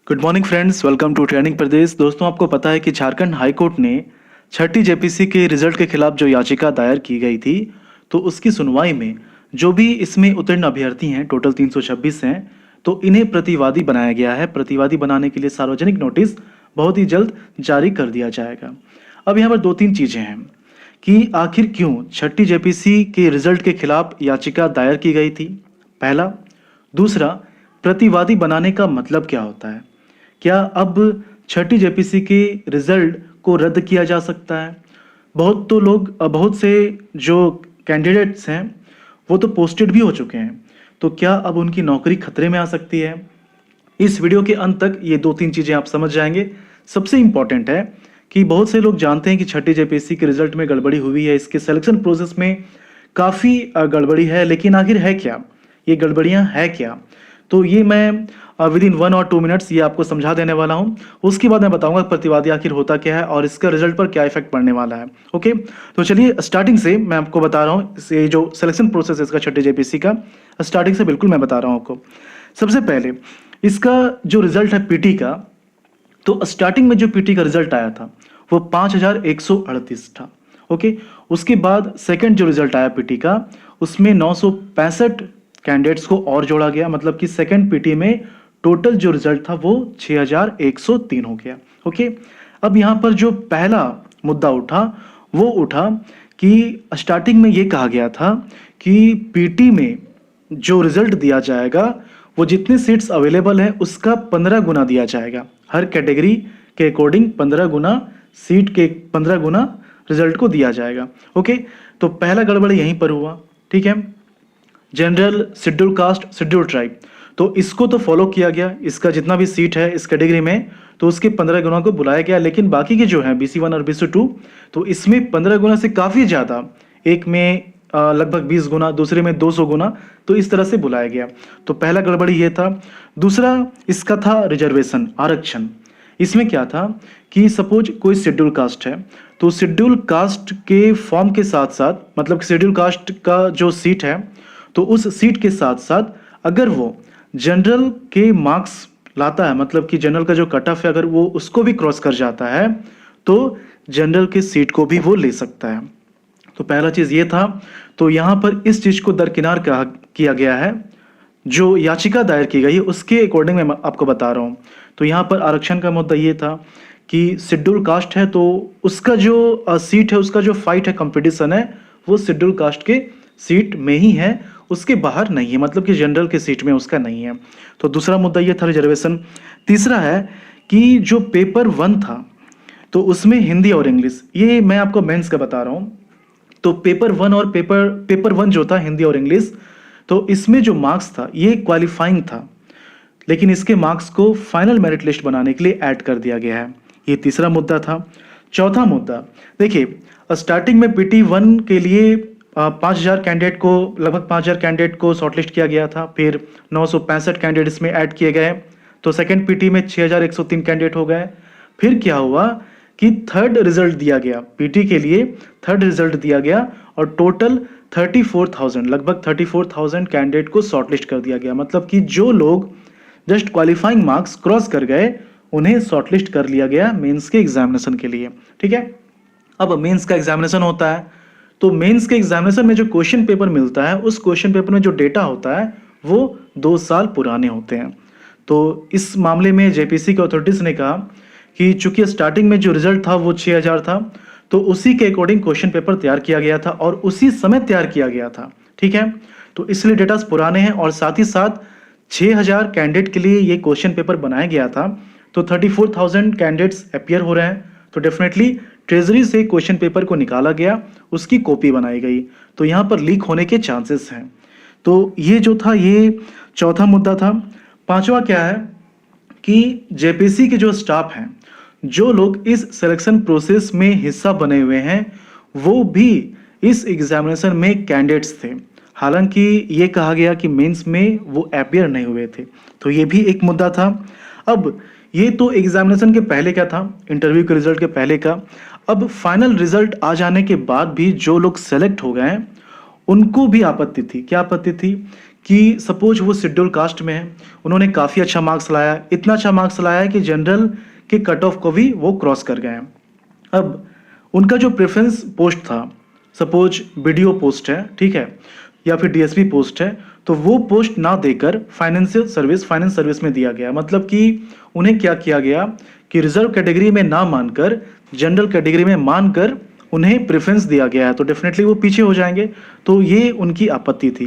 Good morning friends, welcome to training Pradesh. दोस्तों, आपको पता है कि झारखंड हाई कोर्ट ने छठी जेपीसी के रिजल्ट के खिलाफ जो याचिका दायर की गई थी, तो उसकी सुनवाई में जो भी इसमें उत्तीर्ण अभ्यर्थी हैं, टोटल 326 हैं, तो इन्हें प्रतिवादी बनाया गया है। प्रतिवादी बनाने के लिए सार्वजनिक नोटिस बहुत ही जल्द जारी कर दिया जाएगा। अब यहाँ पर दो तीन चीज़ें हैं कि आखिर क्यों छठी जेपीसी के रिजल्ट के खिलाफ याचिका दायर की गई थी, पहला। दूसरा, प्रतिवादी बनाने का मतलब क्या होता है? क्या अब छठी जेपीसी के रिजल्ट को रद्द किया जा सकता है? बहुत से जो कैंडिडेट्स हैं वो तो पोस्टेड भी हो चुके हैं, तो क्या अब उनकी नौकरी खतरे में आ सकती है? इस वीडियो के अंत तक ये दो तीन चीज़ें आप समझ जाएंगे। सबसे इम्पॉर्टेंट है कि बहुत से लोग जानते हैं कि छठी जेपीसी के रिजल्ट में गड़बड़ी हुई है, इसके सिलेक्शन प्रोसेस में काफ़ी गड़बड़ी है, लेकिन आखिर है क्या, ये गड़बड़ियाँ है क्या? तो ये मैं विद इन 1 और 2 मिनट्स ये आपको समझा देने वाला हूँ। उसके बाद मैं बताऊंगा प्रतिवादी आखिर होता क्या है और इसका रिजल्ट पर क्या इफेक्ट पड़ने वाला है। ओके, तो चलिए स्टार्टिंग से मैं आपको बता रहा हूँ, ये जो सिलेक्शन प्रोसेस है इसका छठी जेपीसी का, स्टार्टिंग से बिल्कुल मैं बता रहा हूँ आपको। सबसे पहले इसका जो रिजल्ट है पीटी का, तो स्टार्टिंग में जो पीटी का रिजल्ट आया था वो 5138 था। ओके, उसके बाद सेकंड जो रिजल्ट आया पीटी का, उसमें 965 कैंडिडेट्स को और जोड़ा गया, मतलब कि सेकंड पीटी में टोटल जो रिजल्ट था वो 6103 हो गया। ओके, अब यहां पर जो पहला मुद्दा उठा वो उठा कि स्टार्टिंग में ये कहा गया था कि पीटी में जो रिजल्ट दिया जाएगा वो जितने सीट्स अवेलेबल है उसका 15 गुना दिया जाएगा। हर कैटेगरी के अकॉर्डिंग 15 गुना सीट के 15 गुना रिजल्ट को दिया जाएगा। ओके, तो पहला गड़बड़ यहीं पर हुआ। ठीक है, general, schedule caste, schedule tribe, तो इसको तो फॉलो किया गया, इसका जितना भी सीट है इस कैटेगरी में तो उसके 15 गुना को बुलाया गया। लेकिन बाकी के जो है BC1 और BC2, तो इसमें 15 गुना से काफ़ी ज़्यादा, एक में लगभग 20 गुना, दूसरे में 200 गुना, तो इस तरह से बुलाया गया। तो पहला गड़बड़ी ये था। दूसरा इसका था रिजर्वेशन, आरक्षण। इसमें क्या था कि सपोज कोई शेड्यूल कास्ट है, तो शेड्यूल कास्ट के फॉर्म के साथ साथ, मतलब शेड्यूल कास्ट का जो सीट है, तो उस सीट के साथ साथ अगर वो जनरल के मार्क्स लाता है, मतलब कि जनरल का जो कट ऑफ है अगर वो उसको भी क्रॉस कर जाता है, तो जनरल के सीट को भी वो ले सकता है। तो पहला चीज़ ये था। तो यहाँ पर इस चीज़ को दरकिनार किया गया है। जो याचिका दायर की गई है उसके अकॉर्डिंग मैं आपको बता रहा हूँ। तो यहाँ पर आरक्षण का मुद्दा ये था कि शेड्यूल कास्ट है तो उसका जो सीट है, उसका जो फाइट है, कंपटीशन है, वो शेड्यूल कास्ट के सीट में ही है, उसके बाहर नहीं है, मतलब कि जनरल के सीट में उसका नहीं है। तो दूसरा मुद्दा ये था रिजर्वेशन। तीसरा है कि जो पेपर 1 था तो उसमें हिंदी और इंग्लिश, ये मैं आपको मेंस का बता रहा हूँ। तो पेपर 1 और पेपर 1 जो था हिंदी और इंग्लिश, तो इसमें जो मार्क्स था ये क्वालिफाइंग था, लेकिन इसके मार्क्स को फाइनल मेरिट लिस्ट बनाने के लिए ऐड कर दिया गया है। ये तीसरा मुद्दा था। चौथा मुद्दा, देखिए स्टार्टिंग में PT1 के लिए 5000 कैंडिडेट को, लगभग 5000 कैंडिडेट को शॉर्टलिस्ट किया गया था, फिर 965 कैंडिडेट इसमें ऐड किए गए, तो सेकेंड पीटी में 6103 कैंडिडेट हो गए। फिर क्या हुआ कि थर्ड रिजल्ट दिया गया, पीटी के लिए थर्ड रिजल्ट दिया गया और टोटल 34,000, लगभग 34,000 कैंडिडेट को शॉर्टलिस्ट कर दिया गया, मतलब कि जो लोग जस्ट क्वालिफाइंग मार्क्स क्रॉस कर गए उन्हें शॉर्टलिस्ट कर लिया गया मेंस के एग्जामिनेशन के लिए। ठीक है, अब मेंस का एग्जामिनेशन होता है, तो मेंस के एग्जामिनेशन में जो क्वेश्चन पेपर मिलता है उस क्वेश्चन पेपर में जो डेटा होता है वो 2 साल पुराने होते हैं। तो इस मामले में जेपीसी के अथॉरिटीज ने कहा कि चूंकि स्टार्टिंग में जो रिजल्ट था वो 6000 था, तो उसी के अकॉर्डिंग क्वेश्चन पेपर तैयार किया गया था और उसी समय तैयार किया गया था। ठीक है, तो इसलिए डेटा पुराने हैं और साथ ही साथ 6000 कैंडिडेट के लिए ये क्वेश्चन पेपर बनाया गया था, तो 34,000 कैंडिडेट्स अपियर हो रहे हैं, तो डेफिनेटली ट्रेजरी से क्वेश्चन पेपर को निकाला गया, उसकी कॉपी बनाई गई, तो यहाँ पर लीक होने के चांसेस हैं। तो ये जो था ये चौथा मुद्दा था। पांचवा क्या है कि जेपीसी के जो स्टाफ हैं, जो लोग इस सिलेक्शन प्रोसेस में हिस्सा बने हुए हैं, वो भी इस एग्जामिनेशन में कैंडिडेट्स थे, हालांकि ये कहा गया कि मेंस में वो अपियर नहीं हुए थे, तो ये भी एक मुद्दा था। अब ये तो एग्जामिनेशन के पहले का था, इंटरव्यू के रिजल्ट के पहले का। अब फाइनल रिजल्ट आ जाने के बाद भी जो लोग सेलेक्ट हो गए उनको भी आपत्ति थी। क्या आपत्ति थी कि सपोज वो शेड्यूल कास्ट में है, उन्होंने काफ़ी अच्छा मार्क्स लाया, इतना अच्छा मार्क्स लाया है कि जनरल के कट ऑफ को भी वो क्रॉस कर गए हैं। अब उनका जो प्रेफरेंस पोस्ट था, सपोज बीडीओ पोस्ट है, ठीक है, या फिर डीएसपी पोस्ट है, तो वो पोस्ट ना देकर फाइनेंस सर्विस में दिया गया। मतलब कि उन्हें क्या किया गया कि रिजर्व कैटेगरी में ना मानकर जनरल कैटेगरी में मानकर उन्हें प्रेफरेंस दिया गया है, तो डेफिनेटली वो पीछे हो जाएंगे। तो ये उनकी आपत्ति थी।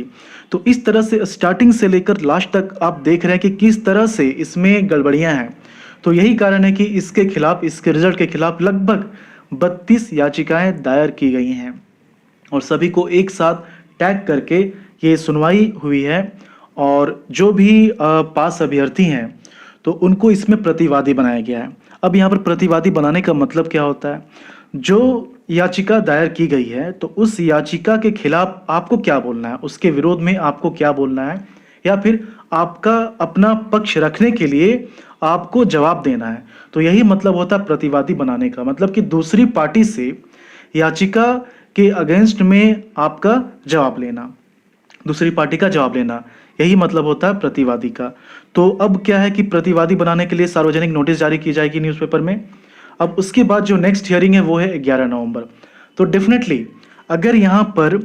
तो इस तरह से स्टार्टिंग से लेकर लास्ट तक आप देख रहे हैं कि किस तरह से इसमें गड़बड़ियां हैं। तो यही कारण है कि इसके खिलाफ, इसके रिजल्ट के खिलाफ लगभग 32 याचिकाएं दायर की गई हैं और सभी को एक साथ टैग करके ये सुनवाई हुई है। और जो भी पास अभ्यर्थी हैं तो उनको इसमें प्रतिवादी बनाया गया है। अब यहाँ पर प्रतिवादी बनाने का मतलब क्या होता है? जो याचिका दायर की गई है तो उस याचिका के खिलाफ आपको क्या बोलना है, उसके विरोध में आपको क्या बोलना है, या फिर आपका अपना पक्ष रखने के लिए आपको जवाब देना है। तो यही मतलब होता है प्रतिवादी बनाने का, मतलब कि दूसरी पार्टी से याचिका के अगेंस्ट में आपका जवाब लेना, दूसरी पार्टी का जवाब लेना, यही मतलब होता है प्रतिवादी का। तो अब क्या है कि प्रतिवादी बनाने के लिए सार्वजनिक नोटिस जारी की जाएगी न्यूज़पेपर में। अब उसके बाद जो नेक्स्ट हियरिंग है वो है 11 नवंबर। तो डेफिनेटली अगर यहाँ पर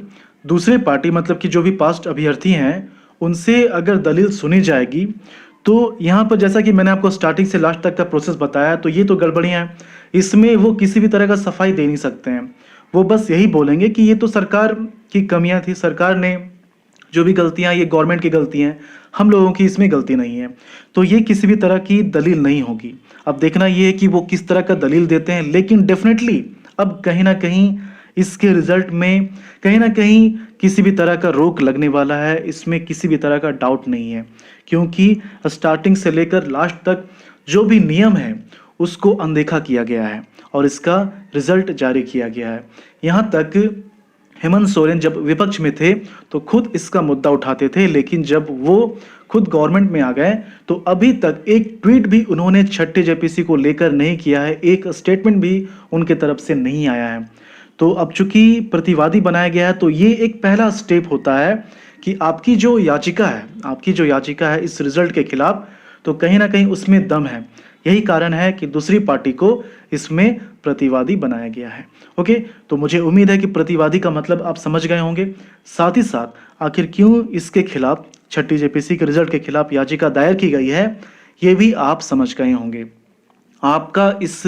दूसरे पार्टी, मतलब कि जो भी पास्ट अभ्यर्थी हैं, उनसे अगर दलील सुनी जाएगी तो यहाँ पर जैसा कि मैंने आपको स्टार्टिंग से लास्ट तक का प्रोसेस बताया, तो ये तो गड़बड़ियाँ हैं। इसमें वो किसी भी तरह का सफाई दे नहीं सकते हैं। वो बस यही बोलेंगे कि ये तो सरकार की कमियां थी, सरकार ने जो भी गलतियां, ये गवर्नमेंट की गलतियां हैं, हम लोगों की इसमें गलती नहीं है। तो ये किसी भी तरह की दलील नहीं होगी। अब देखना ये है कि वो किस तरह का दलील देते हैं। लेकिन डेफिनेटली अब कहीं ना कहीं इसके रिजल्ट में कहीं ना कहीं किसी भी तरह का रोक लगने वाला है, इसमें किसी भी तरह का डाउट नहीं है, क्योंकि स्टार्टिंग से लेकर लास्ट तक जो भी नियम है उसको अनदेखा किया गया है और इसका रिजल्ट जारी किया गया है। यहाँ तक हेमंत सोरेन जब विपक्ष में थे तो खुद इसका मुद्दा उठाते थे, लेकिन जब वो खुद गवर्नमेंट में आ गए तो अभी तक एक ट्वीट भी उन्होंने छठे जेपीसी को लेकर नहीं किया है, एक स्टेटमेंट भी उनके तरफ से नहीं आया है। तो अब चूंकि प्रतिवादी बनाया गया है तो ये एक पहला स्टेप होता है कि आपकी जो याचिका है इस रिजल्ट के खिलाफ, तो कहीं ना कहीं उसमें दम है। यही कारण है कि दूसरी पार्टी को इसमें प्रतिवादी बनाया गया है। ओके, तो मुझे उम्मीद है कि प्रतिवादी का मतलब आप समझ गए होंगे। साथ ही साथ आखिर क्यों इसके खिलाफ, छठी जेपीसी के रिजल्ट के खिलाफ याचिका दायर की गई है, ये भी आप समझ गए होंगे। आपका इस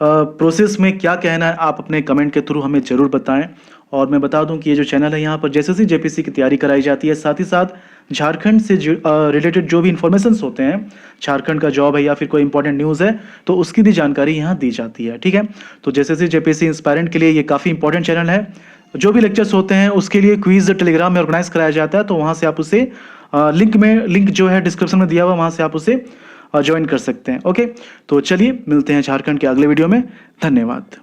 प्रोसेस में क्या कहना है, आप अपने कमेंट के थ्रू हमें जरूर बताएं। और मैं बता दूं कि ये जो चैनल है, यहाँ पर जैसे जेपीसी की तैयारी कराई जाती है, साथ ही साथ झारखंड से रिलेटेड जो भी इन्फॉर्मेशंस होते हैं, झारखंड का जॉब है या फिर कोई इंपॉर्टेंट न्यूज़ है, तो उसकी भी जानकारी यहाँ दी जाती है। ठीक है, तो जैसे जेपीसी इंस्पायरेंट के लिए ये काफ़ी इंपॉर्टेंट चैनल है। जो भी लेक्चर्स होते हैं उसके लिए क्विज टेलीग्राम में ऑर्गेनाइज कराया जाता है, तो वहाँ से आप उसे लिंक जो है डिस्क्रिप्शन में दिया हुआ, वहाँ से आप उसे ज्वाइन कर सकते हैं। ओके, तो चलिए मिलते हैं झारखंड के अगले वीडियो में। धन्यवाद।